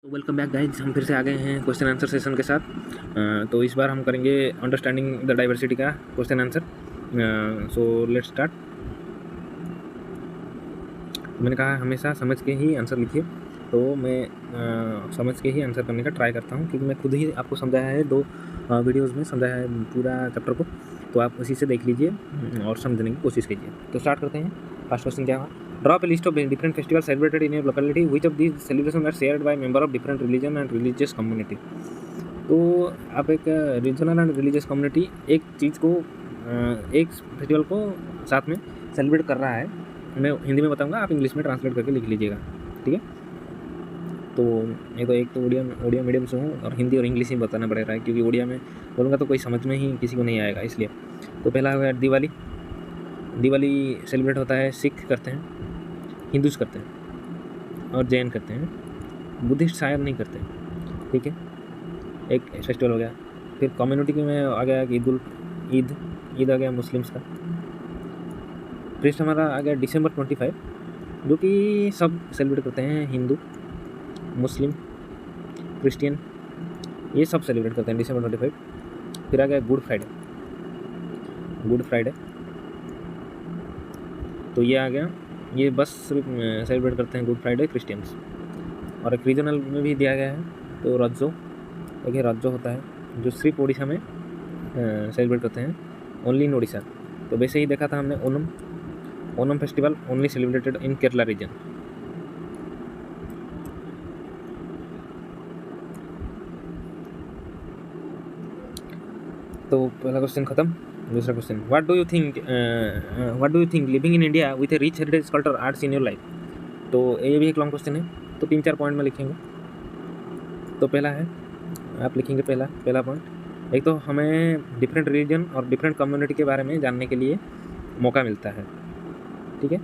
तो welcome back guys, हम फिर से आ गए हैं क्वेश्चन आंसर सेशन के साथ। तो इस बार हम करेंगे अंडरस्टैंडिंग द डाइवर्सिटी का question answer. So let's start. मैंने कहा हमेशा समझ के ही आंसर लिखिए, तो मैं समझ के ही आंसर करने का ट्राई करता हूँ, क्योंकि मैं खुद ही आपको समझाया है, दो वीडियोज़ में समझाया है पूरा चैप्टर को, तो आप उसी से देख लीजिए और समझने की कोशिश कीजिए। तो स्टार्ट करते हैं। फर्स्ट क्वेश्चन क्या हुआ? Draw up a list of different festivals celebrated in your locality. Which of these celebrations are shared by member of different religion and religious community? तो आप एक रीजनल एंड रिलीजियस कम्युनिटी एक चीज़ को एक festival को साथ में सेलिब्रेट कर रहा है। मैं हिंदी में बताऊंगा, आप इंग्लिश में ट्रांसलेट करके लिख लीजिएगा, ठीक है? तो एक तो ओडिया मीडियम से हूँ और हिंदी और इंग्लिश ही बताना पड़ रहा है, क्योंकि ओडिया में बोलूँगा तो कोई समझ में ही किसी को नहीं आएगा, इसलिए। तो पहला हुआ दिवाली। दिवाली सेलिब्रेट होता है, सिख करते हैं, हिंदूज करते हैं और जैन करते हैं, बुद्धिस्ट शायद नहीं करते, ठीक है? एक फेस्टिवल हो गया। फिर कम्युनिटी के में आ गया ईद आ गया मुस्लिम्स का। फिर हमारा आ गया December 25, जो कि सब सेलिब्रेट करते हैं, हिंदू, मुस्लिम, क्रिश्चियन, ये सब सेलिब्रेट करते हैं December 25। फिर आ गया गुड फ्राइडे, तो ये आ गया, ये बस सिर्फ सेलिब्रेट करते हैं गुड फ्राइडे क्रिश्चियंस। और एक रीजनल में भी दिया गया है, तो रज्जो, देखिए रज्जो होता है जो सिर्फ उड़ीसा में सेलिब्रेट करते हैं, ओनली इन उड़ीसा। तो वैसे ही देखा था हमने Onam festival only celebrated in Kerala region. तो पहला क्वेश्चन खत्म। दूसरा question, what do you think living in India with a rich heritage culture arts in your life? तो ये भी एक लॉन्ग क्वेश्चन है, तो 3-4 पॉइंट में लिखेंगे। तो पहला है, आप लिखेंगे पहला पॉइंट, एक तो हमें डिफरेंट रिलीजन और डिफरेंट कम्युनिटी के बारे में जानने के लिए मौका मिलता है, ठीक है?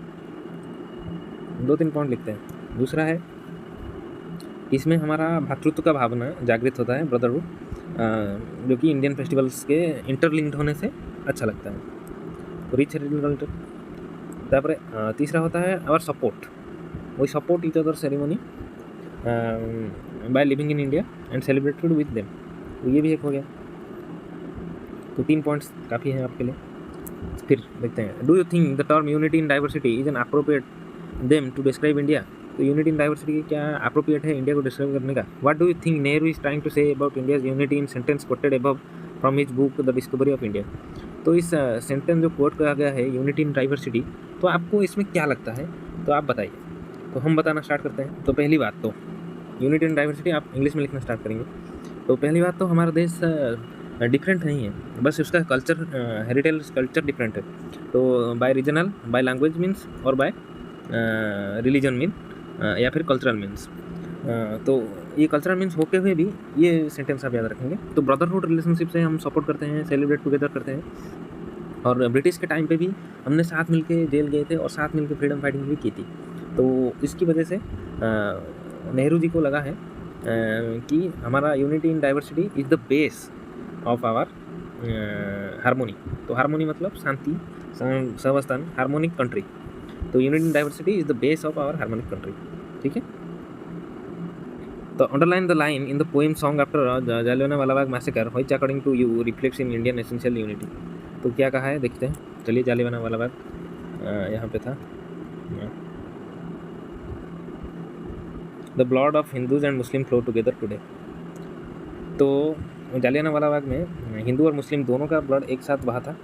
2-3 पॉइंट लिखते हैं। दूसरा है, इसमें हमारा भातृत्व का भावना जागृत होता है, ब्रदरहुड, जो कि इंडियन फेस्टिवल्स के इंटरलिंक्ड होने से अच्छा लगता है। तो रिच हेरिटेज कल्चर। तापर तीसरा होता है our support, we support each other ceremony by living in India and celebrated with them. तो ये भी एक हो गया। तो 3 पॉइंट्स काफ़ी हैं आपके लिए। फिर देखते हैं, do you think the term unity in diversity is an appropriate them to describe India? तो यूनिटी इन डाइवर्सिटी क्या अप्रोप्रिएट है इंडिया को डिस्क्राइब करने का? What do you think Nehru is trying to say about India's unity in sentence quoted above from his book the discovery of India? तो इस sentence जो coat किया गया है, यूनिटी इन डाइवर्सिटी, तो आपको इसमें क्या लगता है, तो आप बताइए। तो हम बताना स्टार्ट करते हैं। तो पहली बात, तो यूनिटी इन डाइवर्सिटी आप इंग्लिश में लिखना स्टार्ट करेंगे। तो पहली बात, तो हमारा देश डिफरेंट नहीं है, बस उसका कल्चर, हेरिटेज कल्चर डिफरेंट है। तो by regional, by language means, और बाय रिलीजन मीन, या फिर कल्चरल मीन्स। तो ये कल्चरल मीन्स होते हुए भी ये सेंटेंस आप याद रखेंगे। तो ब्रदरहुड रिलेशनशिप से हम सपोर्ट करते हैं, सेलिब्रेट टुगेदर करते हैं। और ब्रिटिश के टाइम पे भी हमने साथ मिलके जेल गए थे और साथ मिलके फ्रीडम फाइटिंग भी की थी। तो इसकी वजह से नेहरू जी को लगा है कि हमारा unity in diversity is the base of our harmony. तो हारमोनी मतलब शांति, सहावस्थान, हार्मोनिक कंट्री। तो unity in diversity is the base of our harmonic country, ठीक है? तो underline the line in the poem song after Jallianwala Bagh massacre which according to you reflects in Indian essential unity. तो क्या कहा है देखते हैं, चलिए। जालियानवाला बाग यहाँ पे था। The blood of Hindus and Muslim flow together today. तो जालियानवाला बाग में हिंदू और मुस्लिम दोनों का ब्लड एक साथ बहा था।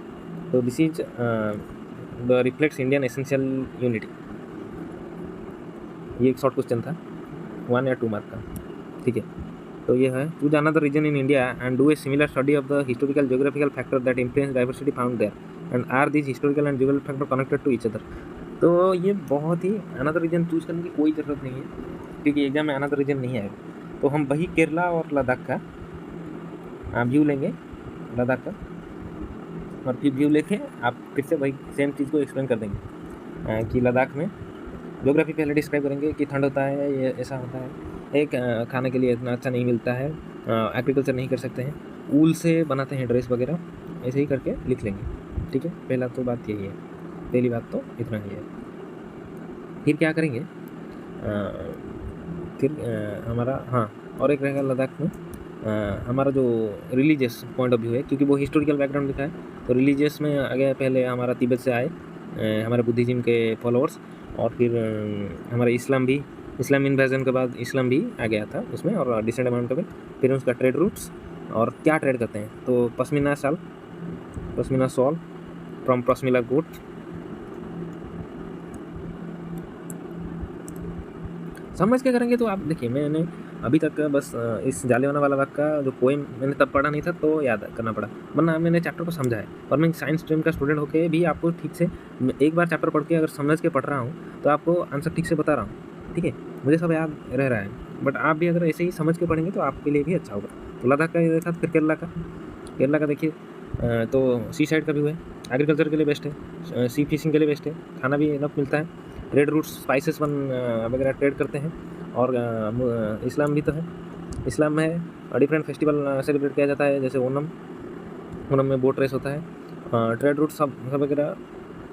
तो this is the reflects Indian essential unity. ये एक शॉर्ट क्वेश्चन था, 1 या 2 मार्क का, ठीक है? तो ये है, टू जाना the region in India and do a similar study of the historical geographical factor that influence diversity found there and are this historical and geographical factor connected to each other. तो ये बहुत ही, another reason choose करने की कोई ज़रूरत नहीं है, क्योंकि एग्जाम में अनदर रीजन नहीं आएगा। तो हम वही केरला और लद्दाख का व्यू लेंगे, लद्दाख का, और फिर व्यू लेके आप फिर से वही सेम चीज़ को एक्सप्लेन कर देंगे कि लद्दाख में ज्योग्राफी पहले डिस्क्राइब करेंगे कि ठंड होता है, ये ऐसा होता है, एक खाने के लिए इतना अच्छा नहीं मिलता है, एग्रीकल्चर नहीं कर सकते हैं, ऊल से बनाते हैं ड्रेस वगैरह, ऐसे ही करके लिख लेंगे, ठीक है? पहला तो बात यही है, पहली बात तो इतना ही है। फिर क्या करेंगे, फिर हमारा हाँ और एक रहेगा लद्दाख में हमारा जो रिलीजियस पॉइंट ऑफ व्यू है, क्योंकि वो हिस्टोरिकल बैकग्राउंड लिखा है, तो रिलीजियस में आ गया पहले हमारा तिब्बत से आए हमारे बुद्धिज़्म के फॉलोअर्स, और फिर हमारा इस्लाम इन्वेजन के बाद इस्लाम भी आ गया था उसमें, और डिसेंट अमाउंट का भी। फिर उसका ट्रेड रूट्स और क्या ट्रेड करते हैं, तो पश्मीना शॉल फ्रॉम पश्मीना गोट, समझ के करेंगे तो आप देखिए, मैंने अभी तक बस इस जालियांवाला वाला बाग का जो पोएम मैंने तब पढ़ा नहीं था तो याद करना पड़ा, वरना मैंने चैप्टर को समझा है। और मैं साइंस स्ट्रीम का स्टूडेंट होकर भी आपको ठीक से एक बार चैप्टर पढ़ के अगर समझ के पढ़ रहा हूँ तो आपको आंसर ठीक से बता रहा हूँ, ठीक है, मुझे सब याद रह रहा है। बट आप भी अगर ऐसे ही समझ के पढ़ेंगे तो आपके लिए भी अच्छा होगा। तो लद्दाख का ये देखा, फिर केरला का देखिए, तो सी साइड का व्यू है, एग्रीकल्चर के लिए बेस्ट है, सी फिशिंग के लिए बेस्ट है, खाना भी इनफ मिलता है, रेड रूट्स स्पाइसेस वगैरह ट्रेड करते हैं, और इस्लाम भी तो है, इस्लाम में है, डिफरेंट फेस्टिवल सेलिब्रेट किया जाता है, जैसे ओनम में बोट रेस होता है, ट्रेड रूट सब वगैरह।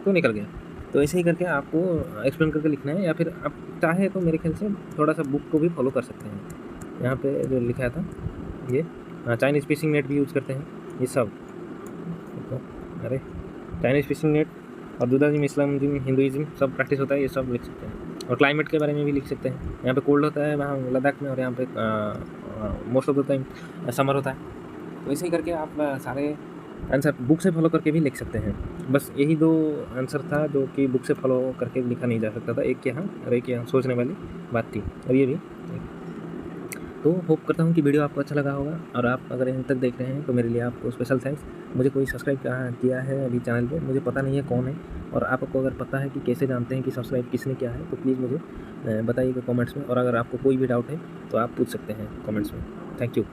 तो निकल गया। तो ऐसे ही करके आपको एक्सप्लेन करके लिखना है, या फिर आप चाहे तो मेरे ख्याल से थोड़ा सा बुक को भी फॉलो कर सकते हैं। यहाँ पे जो लिखा था ये चाइनीज़ फिशिंग नेट भी यूज़ करते हैं, ये सब अरे चाइनीज़ फिशिंग नेट और जुदाइज्म, इस्लामिज्म, हिंदुइज्म सब प्रैक्टिस होता है, ये सब लिख सकते हैं। और क्लाइमेट के बारे में भी लिख सकते हैं, यहाँ पे कोल्ड होता है वहाँ लद्दाख में, और यहाँ पे most of the time summer होता है। तो ऐसे ही करके आप सारे आंसर बुक से फॉलो करके भी लिख सकते हैं। बस यही 2 आंसर था जो कि बुक से फॉलो करके लिखा नहीं जा सकता था, एक यहाँ और एक यहाँ, सोचने वाली बात थी, और ये भी। तो होप करता हूँ कि वीडियो आपको अच्छा लगा होगा, और आप अगर यहाँ तक देख रहे हैं तो मेरे लिए आपको स्पेशल थैंक्स। मुझे कोई सब्सक्राइब किया है अभी चैनल पे, मुझे पता नहीं है कौन है, और आपको अगर पता है कि कैसे जानते हैं कि सब्सक्राइब किसने किया है तो प्लीज़ मुझे बताइएगा कमेंट्स में, और अगर आपको कोई भी डाउट है तो आप पूछ सकते हैं कमेंट्स में। Thank you.